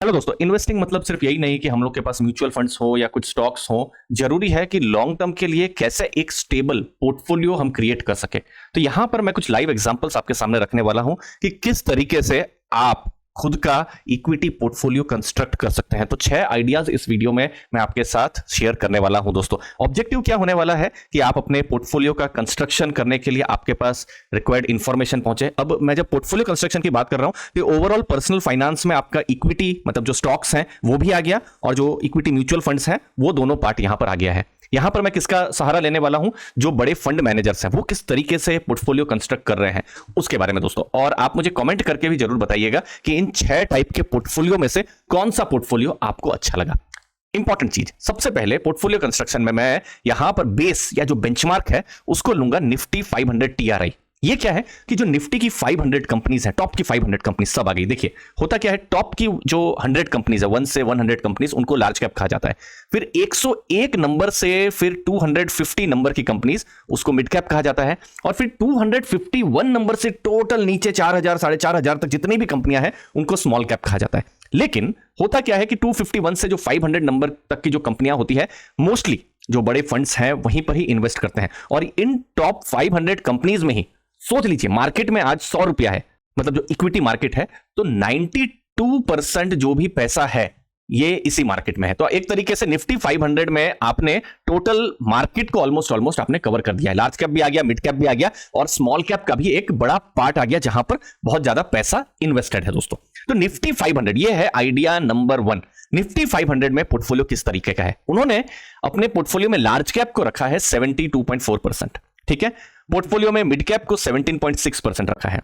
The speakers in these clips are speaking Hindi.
हेलो दोस्तों, इन्वेस्टिंग मतलब सिर्फ यही नहीं कि हम लोग के पास म्यूचुअल फंड्स हो या कुछ स्टॉक्स हो। जरूरी है कि लॉन्ग टर्म के लिए कैसे एक स्टेबल पोर्टफोलियो हम क्रिएट कर सके। तो यहां पर मैं कुछ लाइव एग्जांपल्स आपके सामने रखने वाला हूं कि किस तरीके से आप खुद का इक्विटी पोर्टफोलियो कंस्ट्रक्ट कर सकते हैं। तो 6 आइडियाज इस वीडियो में मैं आपके साथ शेयर करने वाला हूं। दोस्तों, ऑब्जेक्टिव क्या होने वाला है कि आप अपने पोर्टफोलियो का कंस्ट्रक्शन करने के लिए आपके पास रिक्वायर्ड इंफॉर्मेशन पहुंचे। अब मैं जब पोर्टफोलियो कंस्ट्रक्शन की बात कर रहा हूं तो ओवरऑल पर्सनल फाइनेंस में आपका इक्विटी मतलब जो स्टॉक्स हैं वो भी आ गया और जो इक्विटी म्यूचुअल फंड्स हैं वो दोनों पार्ट यहां पर आ गया है। यहां पर मैं किसका सहारा लेने वाला हूं, जो बड़े फंड मैनेजर्स हैं वो किस तरीके से पोर्टफोलियो कंस्ट्रक्ट कर रहे हैं उसके बारे में दोस्तों। और आप मुझे कमेंट करके भी जरूर बताइएगा कि इन 6 टाइप के पोर्टफोलियो में से कौन सा पोर्टफोलियो आपको अच्छा लगा। इंपॉर्टेंट चीज, सबसे पहले पोर्टफोलियो कंस्ट्रक्शन में मैं यहां पर बेस या जो बेंचमार्क है उसको लूंगा निफ्टी 500 टीआरआई। ये क्या है कि जो निफ्टी की 500 कंपनीज हैं, टॉप की 500 कंपनीज सब आ गई। देखिए होता क्या है, टॉप की जो 100 कंपनीज है, 1 से 100 कंपनीज, उनको लार्ज कैप कहा जाता है। फिर 101 नंबर से फिर 250 नंबर की कंपनीज, उसको मिड कैप कहा जाता है। और फिर 251 नंबर से टोटल नीचे 4000 4500 तक जितनी भी कंपनियां हैं उनको स्मॉल कैप कहा जाता है। लेकिन होता क्या है कि 251 से जो 500 नंबर तक की जो कंपनियां होती है, मोस्टली जो बड़े फंड्स हैं वहीं पर ही इन्वेस्ट करते हैं। और इन टॉप 500 कंपनीज में ही सोच लीजिए, मार्केट में आज 100 रुपया है, मतलब जो इक्विटी मार्केट है, तो 92% जो भी पैसा है ये इसी मार्केट में है। तो एक तरीके से निफ्टी 500 में आपने टोटल मार्केट को ऑलमोस्ट आपने कवर कर दिया है। लार्ज कैप भी आ गया, मिड कैप भी आ गया और स्मॉल कैप का भी एक बड़ा पार्ट आ गया जहां पर बहुत ज्यादा पैसा इन्वेस्टेड है दोस्तों। तो निफ्टी 500 ये है आइडिया नंबर 1। निफ्टी 500 में पोर्टफोलियो किस तरीके का है, उन्होंने अपने पोर्टफोलियो में लार्ज कैप को रखा है 72.4%, ठीक है। पोर्टफोलियो में मिड कैप को 17.6% रखा है,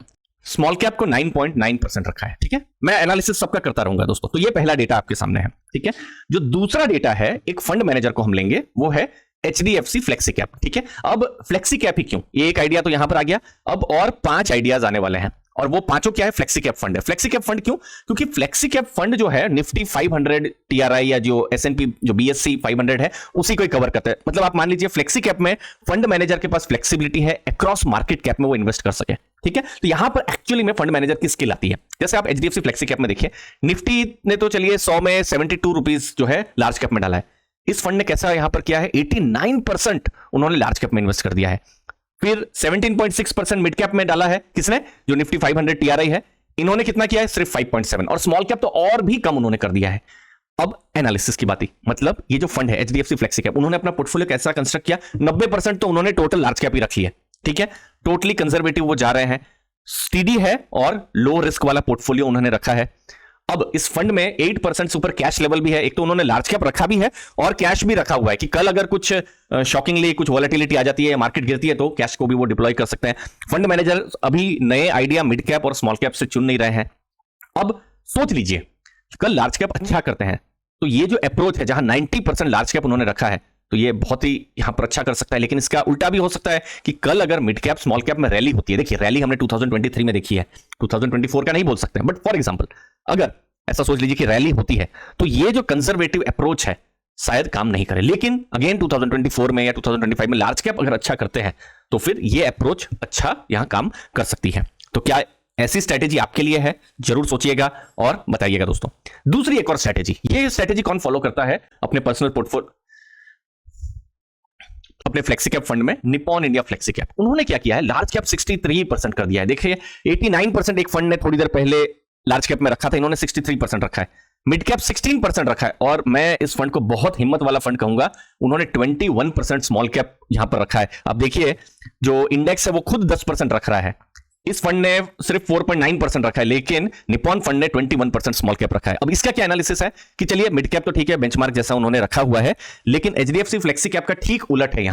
स्मॉल कैप को 9.9% रखा है, ठीक है। मैं एनालिसिस सबका करता रहूंगा दोस्तों। तो ये पहला डेटा आपके सामने है, ठीक है। जो दूसरा डेटा है एक फंड मैनेजर को हम लेंगे, वो है एचडीएफसी फ्लेक्सी कैप, ठीक है। अब फ्लेक्सी कैप ही क्यों, ये एक आइडिया तो यहां पर आ गया। अब और 5 आइडियाज आने वाले हैं और वो पांचों क्या है, फ्लेक्सी कैप फंड है। फ्लेक्सी कैप फंड क्यों, क्योंकि फ्लेक्सी कैप फंड जो है निफ्टी 500 टीआरआई या जो एसएनपी जो बीएससी 500 है उसी को ही कवर करता है। मतलब आप मान लीजिए फ्लेक्सी कैप में फंड मैनेजर के पास फ्लेक्सिबिलिटी है अक्रॉस मार्केट कैप में वो इन्वेस्ट कर सके, ठीक है। तो यहां पर एक्चुअली में फंड मैनेजर की स्किल आती है। जैसे आप एचडीएफसी फ्लेक्सी कैप में देखिए, निफ्टी ने तो चलिए 100 में 72 रुपीज जो है लार्ज कैप में डाला है। इस फंड ने कैसा यहां पर किया है, 89% उन्होंने लार्ज कैप में इन्वेस्ट कर दिया है। फिर 17.6% मिड कैप में डाला है किसने, जो निफ्टी 500 टीआरआई है, इन्होंने कितना किया है, सिर्फ 5.7। और स्मॉल कैप तो और भी कम उन्होंने कर दिया है। अब एनालिसिस की बात ही, मतलब ये जो फंड है एचडीएफसी फ्लेक्सी कैप, उन्होंने अपना पोर्टफोलियो कैसा कंस्ट्रक्ट किया, 90% तो उन्होंने टोटल लार्ज कैप ही रखी है, ठीक है। टोटली कंजर्वेटिव वो जा रहे हैं, स्टीडी है और लो रिस्क वाला पोर्टफोलियो उन्होंने रखा है। अब इस फंड में 8% से ऊपर कैश लेवल भी है। एक तो उन्होंने लार्ज कैप रखा भी है और कैश भी रखा हुआ है कि कल अगर कुछ शॉकिंगली कुछ वॉलेटिलिटी आ जाती है, मार्केट गिरती है, तो कैश को भी वो डिप्लॉय कर सकते हैं। फंड मैनेजर अभी नए आइडिया मिड कैप और स्मॉल कैप से चुन नहीं रहे हैं। अब सोच लीजिए कल लार्ज कैप अच्छा करते हैं तो ये जो अप्रोच है जहां 90% लार्ज कैप उन्होंने रखा है तो ये बहुत ही यहां पर अच्छा कर सकता है। लेकिन इसका उल्टा भी हो सकता है कि कल अगर मिड कैप स्मॉल कैप में रैली होती है, देखिए रैली हमने 2023 में देखी है, 2024 का नहीं बोल सकते, बट फॉर एग्जांपल अगर ऐसा सोच लीजिए कि रैली होती है तो ये जो कंजर्वेटिव अप्रोच है शायद काम नहीं करे। लेकिन अगेन 2024 में या 2025 में लार्ज कैप अगर अच्छा करते हैं तो फिर ये अप्रोच अच्छा यहां काम कर सकती है। तो क्या ऐसी स्ट्रेटेजी आपके लिए है, जरूर सोचिएगा और बताइएगा दोस्तों। दूसरी एक और स्ट्रेटेजी, ये स्ट्रेटेजी कौन फॉलो करता है अपने पर्सनल पोर्टफोलियो, अपने फ्लेक्सी कैप फंड में, निप्पॉन इंडिया फ्लेक्सी कैप। उन्होंने क्या किया है, लार्ज कैप 63% कर दिया है। देखिए 89% एक फंड ने थोड़ी देर पहले लार्ज कैप में रखा था, इन्होंने 63% रखा है। मिड कैप 16% रखा है और मैं इस फंड को बहुत हिम्मत वाला फंड कहूंगा, उन्होंने 21% स्मॉल कैप यहां पर रखा है। अब देखिए जो इंडेक्स है वो खुद 10% रख रहा है, इस फंड ने सिर्फ 4.9% रखा है, लेकिन निप्पॉन फंड ने 21% स्मॉल कैप रखा है। अब इसका क्या एनालिसिस है कि चलिए मिड कैप तो ठीक है, बेंचमार्क जैसा उन्होंने रखा हुआ है, लेकिन एचडीएफसी फ्लेक्सी कैप का ठीक उलट है।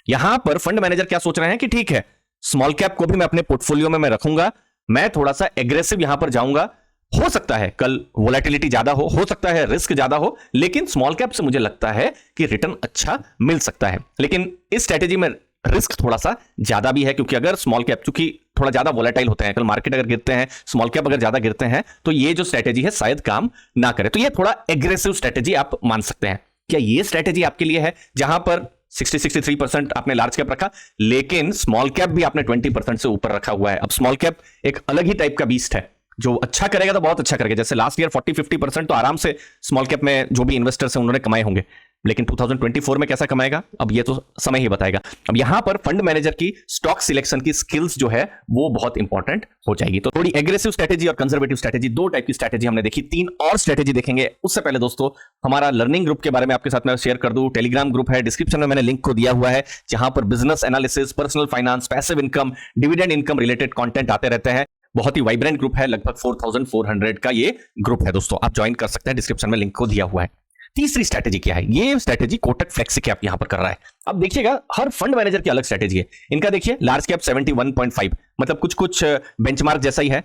यहां पर फंड मैनेजर क्या सोच रहे हैं कि ठीक है स्मॉल कैप को भी मैं अपने पोर्टफोलियो में मैं रखूंगा, मैं थोड़ा सा एग्रेसिव यहां पर जाऊंगा। हो सकता है कल वोलेटिलिटी ज्यादा हो सकता है रिस्क ज्यादा हो, लेकिन स्मॉल कैप से मुझे लगता है कि रिटर्न अच्छा मिल सकता है। लेकिन इस स्ट्रेटेजी में रिस्क थोड़ा सा ज्यादा भी है, क्योंकि अगर स्मॉल कैप चूंकि थोड़ा ज्यादा वोलेटाइल होते हैं, कल मार्केट अगर गिरते हैं, स्मॉल कैप अगर ज्यादा गिरते हैं, तो ये जो स्ट्रेटेजी है शायद काम ना करे। तो ये थोड़ा एग्रेसिव स्ट्रेटेजी आप मान सकते हैं। क्या ये स्ट्रेटेजी आपके लिए है, जहां पर 63% आपने लार्ज कैप रखा, लेकिन स्मॉल कैप भी आपने 20% से ऊपर रखा हुआ है। अब स्मॉल कैप एक अलग ही टाइप का बीस्ट है, जो अच्छा करेगा तो बहुत अच्छा करेगा, जैसे लास्ट ईयर 40-50% तो आराम से स्मॉल कैप में जो भी इन्वेस्टर्स हैं उन्होंने कमाए होंगे, लेकिन 2024 में कैसा कमाएगा अब ये तो समय ही बताएगा। अब यहां पर फंड मैनेजर की स्टॉक सिलेक्शन की स्किल्स जो है वो बहुत इंपॉर्टेंट हो जाएगी। तो थोड़ी एग्रेसिव स्ट्रेटेजी और कंजर्वेटिव स्ट्रेटेजी, दो टाइप की स्ट्रेटेजी हमने देखी, तीन और स्ट्रेटेजी देखेंगे। उससे पहले दोस्तों हमारा लर्निंग ग्रुप के बारे में आपके साथ मैं शेयर कर दूं। टेलीग्राम ग्रुप है, डिस्क्रिप्शन में मैंने लिंक को दिया हुआ है, जहां पर business analysis, personal finance, passive income, dividend income related content आते रहते हैं। बहुत ही वाइब्रेंट ग्रुप है, लगभग 4400 का ये ग्रुप है दोस्तों, आप ज्वाइन कर सकते हैं, डिस्क्रिप्शन में लिंक को दिया हुआ है। तीसरी स्ट्रेटेजी क्या है? ये स्ट्रेटेजी कोटक फ्लेक्सी कैप यहां पर कर रहा है। अब देखिएगा हर फंड मैनेजर की अलग स्ट्रेटेजी है। इनका देखिए लार्ज कैप 71.5, मतलब कुछ कुछ बेंचमार्क जैसा ही है,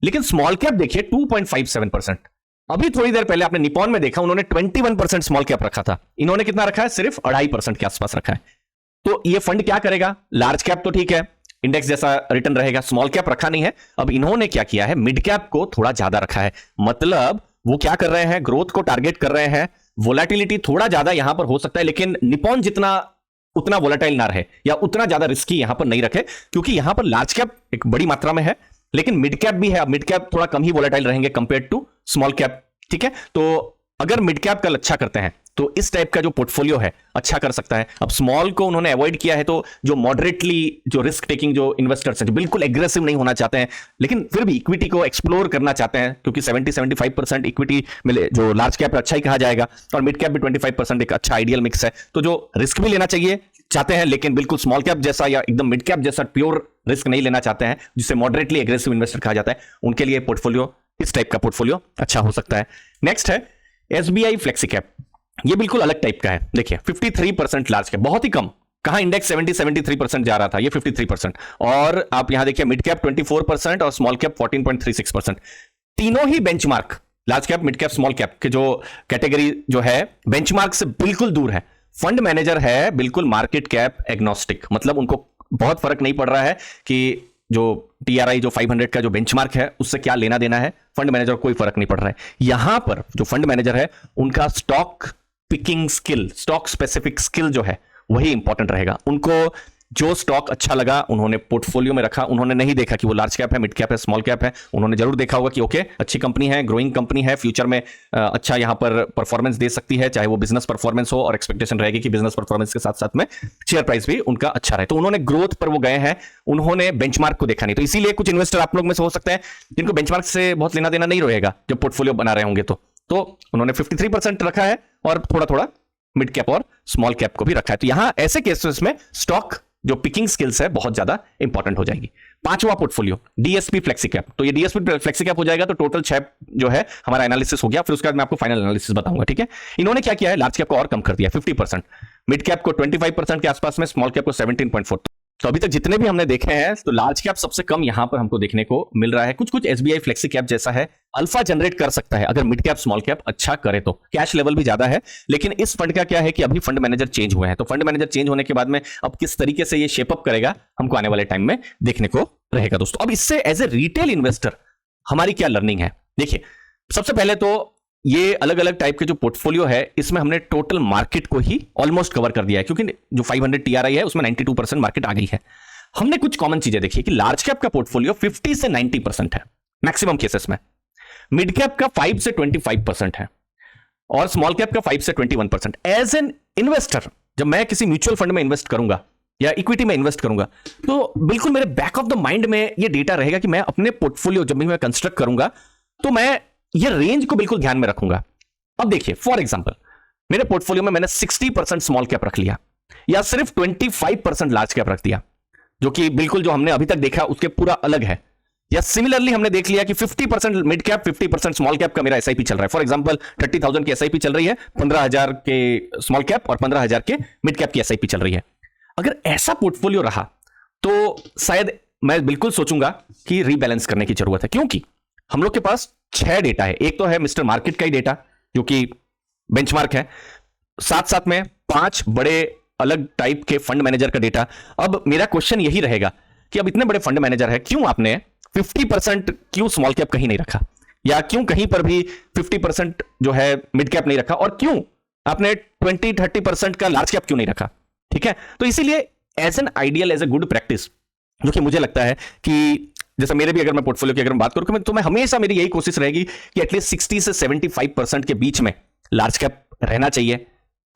लेकिन स्मॉल कैप देखिए 2.57%। अभी थोड़ी देर पहले आपने निपॉन में देखा, उन्होंने 21% स्मॉल कैप रखा था, इन्होंने कितना रखा है? सिर्फ 2.5% के आसपास रखा है। तो ये फंड क्या करेगा? लार्ज कैप तो ठीक है, इंडेक्स जैसा रिटर्न रहेगा, स्मॉल कैप रखा नहीं है। अब इन्होंने क्या किया है? मिड कैप को थोड़ा ज्यादा रखा है, मतलब वो क्या कर रहे हैं? ग्रोथ को टारगेट कर रहे हैं। वोलेटिलिटी थोड़ा ज्यादा यहां पर हो सकता है, लेकिन निपॉन जितना उतना वोलेटाइल ना रहे या उतना ज्यादा रिस्की यहां पर नहीं रखे, क्योंकि यहां पर लार्ज कैप एक बड़ी मात्रा में है, लेकिन मिड कैप भी है। अब मिड कैप थोड़ा कम ही वोलेटाइल रहेंगे कंपेयर टू स्मॉल कैप, ठीक है। तो अगर मिड कैप कल अच्छा करते हैं तो इस टाइप का जो पोर्टफोलियो है अच्छा कर सकता है। अब स्मॉल को उन्होंने अवॉइड किया है, तो जो मॉडरेटली जो रिस्क टेकिंग जो इन्वेस्टर्स हैं, जो बिल्कुल एग्रेसिव नहीं होना चाहते हैं, लेकिन फिर भी इक्विटी को एक्सप्लोर करना चाहते हैं, क्योंकि 70-75% इक्विटी मिले जो लार्ज कैप अच्छा ही कहा जाएगा, और मिड कैप भी 25% एक अच्छा आइडियल मिक्स है। तो जो रिस्क भी लेना चाहिए चाहते हैं, लेकिन बिल्कुल स्मॉल कैप जैसा या एकदम मिड कैप जैसा प्योर रिस्क नहीं लेना चाहते हैं, जिसे मॉडरेटली एग्रेसिव इन्वेस्टर कहा जाता है, उनके लिए पोर्टफोलियो, इस टाइप का पोर्टफोलियो अच्छा हो सकता है। नेक्स्ट है एसबीआई फ्लेक्सी कैप। ये बिल्कुल अलग टाइप का है। देखिए 53% लार्ज कैप, बहुत ही कम। कहां इंडेक्स 73% जा रहा था, ये 53%। और आप यहां देखिए मिड कैप 24% और स्मॉल कैप 14.36%। तीनों ही benchmark, large cap, mid cap, small cap के जो कैटेगरी जो है बेंचमार्क से बिल्कुल दूर है। फंड मैनेजर है बिल्कुल मार्केट कैप एग्नोस्टिक, मतलब उनको बहुत फर्क नहीं पड़ रहा है कि जो टीआरआई जो 500 का जो बेंचमार्क है उससे क्या लेना देना है, फंड मैनेजर को कोई फर्क नहीं पड़ रहा है। यहां पर जो फंड मैनेजर है उनका stock picking skill, stock specific skill जो है वही इंपॉर्टेंट रहेगा। उनको जो स्टॉक अच्छा लगा उन्होंने पोर्टफोलियो में रखा। उन्होंने नहीं देखा कि वो लार्ज कैप है, मिड कैप है, स्मॉल कैप है। उन्होंने जरूर देखा होगा कि ओके अच्छी कंपनी है, ग्रोइंग कंपनी है, फ्यूचर में अच्छा यहां पर परफॉर्मेंस दे सकती है, चाहे वो बिजनेस परफॉर्मेंस हो, और एक्सपेक्टेशन रहेगी कि बिजनेस परफॉर्मेंस के साथ साथ में शेयर प्राइस भी उनका अच्छा रहे। तो उन्होंने ग्रोथ पर वो गए हैं, उन्होंने बेंचमार्क को देखा नहीं। तो इसीलिए कुछ इन्वेस्टर आप लोग में से हो सकते हैं जिनको बेंचमार्क से बहुत लेना देना नहीं रहेगा जब पोर्टफोलियो बना रहे होंगे। तो उन्होंने 53% रखा है और थोड़ा थोड़ा मिड कैप और स्मॉल कैप को भी रखा है। तो यहां ऐसे केसेस में स्टॉक जो पिकिंग स्किल्स है बहुत ज्यादा इंपॉर्टेंट हो जाएगी। पांचवा पोर्टफोलियो डीएसपी फ्लेक्सी कैप। तो ये डीएसपी फ्लेक्सी कैप हो जाएगा तो टोटल 6 जो है हमारा एनालिसिस हो गया। फिर उसके बाद मैं आपको फाइनल एनालिसिस बताऊंगा, ठीक है। इन्होंने क्या किया है? लार्ज कैप को और कम कर दिया 50%, मिड कैप को 25% के आसपास में, स्मॉल कैप को 17.4। तो अभी तक जितने भी हमने देखे हैं तो लार्ज कैप सबसे कम यहां पर हमको देखने को मिल रहा है। कुछ कुछ एसबीआई फ्लेक्सी कैप जैसा है, अल्फा जनरेट कर सकता है अगर मिड कैप स्मॉल कैप अच्छा करे तो, कैश लेवल भी ज्यादा है। लेकिन इस फंड का क्या है कि अभी फंड मैनेजर चेंज हुए हैं, तो फंड मैनेजर चेंज होने के बाद में अब किस तरीके से ये शेपअप करेगा हमको आने वाले टाइम में देखने को रहेगा दोस्तों। अब इससे एज ए रिटेल इन्वेस्टर हमारी क्या लर्निंग है? देखिए सबसे पहले तो ये अलग अलग टाइप के जो पोर्टफोलियो है इसमें हमने टोटल मार्केट को ही ऑलमोस्ट कवर कर दिया है, क्योंकि जो 500 टीआरआई है उसमें 92% मार्केट आ गई है। हमने कुछ कॉमन चीजें देखी कि लार्ज कैप का पोर्टफोलियो 50 से 90% है मैक्सिमम केसेस में, मिड कैप का 5 से 25% है, और स्मॉल कैप का 5 से 21%। एज एन इन्वेस्टर जब मैं किसी म्यूचुअल फंड में इन्वेस्ट करूंगा या इक्विटी में इन्वेस्ट करूंगा तो बिल्कुल मेरे बैक ऑफ द माइंड में ये डेटा रहेगा कि मैं अपने पोर्टफोलियो जब भी मैं कंस्ट्रक्ट करूंगा तो मैं ये रेंज को बिल्कुल ध्यान में रखूंगा। अब देखिए फॉर एग्जांपल मेरे पोर्टफोलियो में मैंने 60% स्मॉल कैप रख लिया या सिर्फ 25% लार्ज कैप रख दिया, जो कि बिल्कुल जो हमने अभी तक देखा उसके पूरा अलग है। या सिमिलरली हमने देख लिया कि 50% मिड कैप 50% स्मॉल कैप का मेरा एसआईपी चल रहा है। फॉर एग्जांपल 30,000 की एसआईपी चल रही है, 15,000 के स्मॉल कैप और 15,000 के मिड कैप की एसआईपी चल रही है। अगर ऐसा पोर्टफोलियो रहा तो शायद मैं बिल्कुल सोचूंगा कि रीबैलेंस करने की जरूरत है, क्योंकि हम लोग के पास 6 डेटा है। एक तो है मिस्टर मार्केट का ही डेटा जो कि बेंचमार्क है, साथ साथ में 5 बड़े अलग टाइप के फंड मैनेजर का डेटा। अब मेरा क्वेश्चन यही रहेगा कि अब इतने बड़े फंड मैनेजर है, क्यों आपने 50% क्यों स्मॉल कैप कहीं नहीं रखा, या क्यों कहीं पर भी 50% जो है मिड कैप नहीं रखा, और क्यों आपने 20-30% का लार्ज कैप क्यों नहीं रखा? ठीक है, तो इसीलिए as an ideal, as a good practice जो कि मुझे लगता है कि जैसे मेरे भी अगर मैं पोर्टफोलियो की अगर मैं बात करूं तो मैं हमेशा मेरी यही कोशिश रहेगी कि एटलीस्ट 60 से 75% के बीच में लार्ज कैप रहना चाहिए,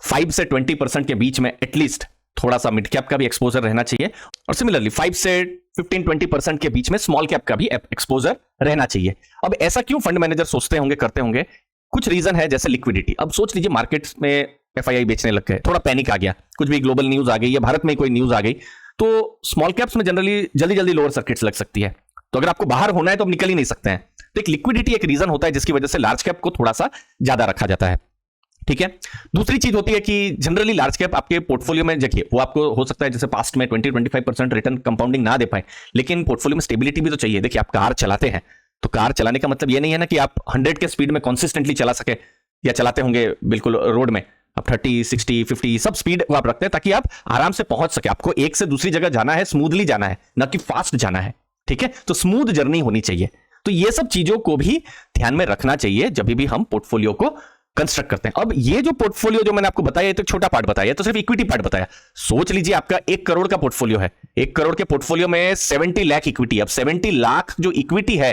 5 से 20% के बीच में एटलीस्ट थोड़ा सा मिड कैप का भी एक्सपोजर रहना चाहिए, और सिमिलरली 5 से 15-20% के बीच में स्मॉल कैप का भी एक्सपोजर रहना चाहिए। अब ऐसा क्यों फंड मैनेजर सोचते होंगे, करते होंगे? कुछ रीजन है, जैसे लिक्विडिटी। अब सोच लीजिए मार्केट्स में एफआईआई बेचने लग गए, थोड़ा पैनिक आ गया, कुछ भी ग्लोबल न्यूज आ गई या भारत में कोई न्यूज आ गई, तो स्मॉल कैप्स में जनरली जल्दी जल्दी लोअर सर्किट्स लग सकती है। तो अगर आपको बाहर होना है तो आप निकल ही नहीं सकते हैं। तो एक लिक्विडिटी एक रीजन होता है जिसकी वजह से लार्ज कैप को थोड़ा सा ज्यादा रखा जाता है। ठीक है, दूसरी चीज होती है कि जनरली लार्ज कैप आपके पोर्टफोलियो में देखिए, वो आपको हो सकता है जैसे पास्ट में 20-25% रिटर्न कंपाउंडिंग ना दे पाए, लेकिन पोर्टफोलियो में स्टेबिलिटी भी तो चाहिए। देखिए, आप कार चलाते हैं तो कार चलाने का मतलब ये नहीं है ना कि आप 100 के स्पीड में कंसिस्टेंटली चला सके, या चलाते होंगे बिल्कुल रोड में आप 30, 60, 50 सब स्पीड को आप रखते हैं ताकि आप आराम से पहुंच सके। आपको एक से दूसरी जगह जाना है, स्मूथली जाना है, ना कि फास्ट जाना है। ठीक है, तो स्मूथ जर्नी होनी चाहिए। तो ये सब चीजों को भी ध्यान में रखना चाहिए जब भी हम पोर्टफोलियो को कंस्ट्रक्ट करते हैं। अब ये जो पोर्टफोलियो जो मैंने आपको बताया, तो छोटा पार्ट बताया, तो सिर्फ इक्विटी पार्ट बताया। सोच लीजिए आपका 1 करोड़ का पोर्टफोलियो है, 1 करोड़ के पोर्टफोलियो में 70 लाख इक्विटी। अब 70 लाख जो इक्विटी है,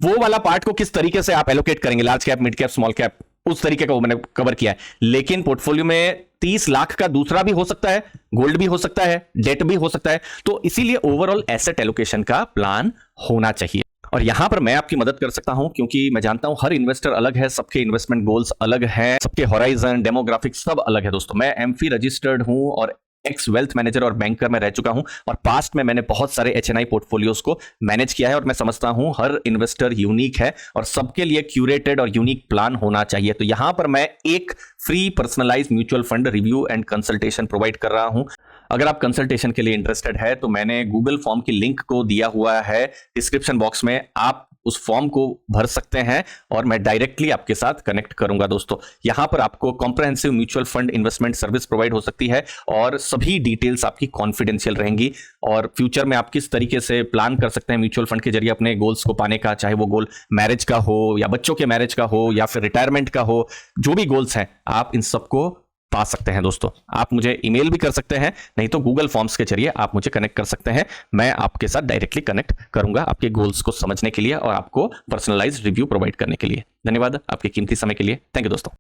वो वाला पार्ट को किस तरीके से आप एलोकेट करेंगे, large cap, mid cap, small cap, उस तरीके का वो मैंने कवर किया है। लेकिन पोर्टफोलियो में 30 लाख का दूसरा भी हो सकता है, गोल्ड भी हो सकता है, डेट भी हो सकता है। तो इसीलिए ओवरऑल एसेट एलोकेशन का प्लान होना चाहिए। और यहां पर मैं आपकी मदद कर सकता हूं, क्योंकि मैं जानता हूं हर इन्वेस्टर अलग है, सबके इन्वेस्टमेंट गोल्स अलग हैं, सबके होराइजन, डेमोग्राफिक्स सब अलग है। दोस्तों, मैं एमफी रजिस्टर्ड हूं और एक्स वेल्थ मैनेजर और बैंकर में रह चुका हूं, और पास्ट में मैंने बहुत सारे एचएनआई पोर्टफोलियोज को मैनेज किया है, और मैं समझता हूं हर इन्वेस्टर यूनिक है और सबके लिए क्यूरेटेड और यूनिक प्लान होना चाहिए। तो यहां पर मैं एक free personalised mutual fund review and consultation provide कर रहा हूं। अगर आप कंसल्टेशन के लिए इंटरेस्टेड है तो मैंने गूगल फॉर्म की लिंक को दिया हुआ है डिस्क्रिप्शन बॉक्स में, आप उस फॉर्म को भर सकते हैं और मैं डायरेक्टली आपके साथ कनेक्ट करूंगा। दोस्तों, यहां पर आपको comprehensive mutual fund investment service provide हो सकती है, और सभी डिटेल्स आपकी कॉन्फिडेंशियल रहेंगी, और फ्यूचर में आप किस तरीके से प्लान कर सकते हैं म्यूचुअल फंड के जरिए अपने गोल्स को पाने का, चाहे वो गोल मैरिज का हो या बच्चों के मैरिज का हो या फिर रिटायरमेंट का हो, जो भी गोल्स हैं आप इन सबको पा सकते हैं। दोस्तों, आप मुझे ईमेल भी कर सकते हैं, नहीं तो गूगल फॉर्म्स के जरिए आप मुझे कनेक्ट कर सकते हैं। मैं आपके साथ डायरेक्टली कनेक्ट करूंगा आपके गोल्स को समझने के लिए और आपको पर्सनलाइज्ड रिव्यू प्रोवाइड करने के लिए। धन्यवाद आपके कीमती समय के लिए। थैंक यू दोस्तों।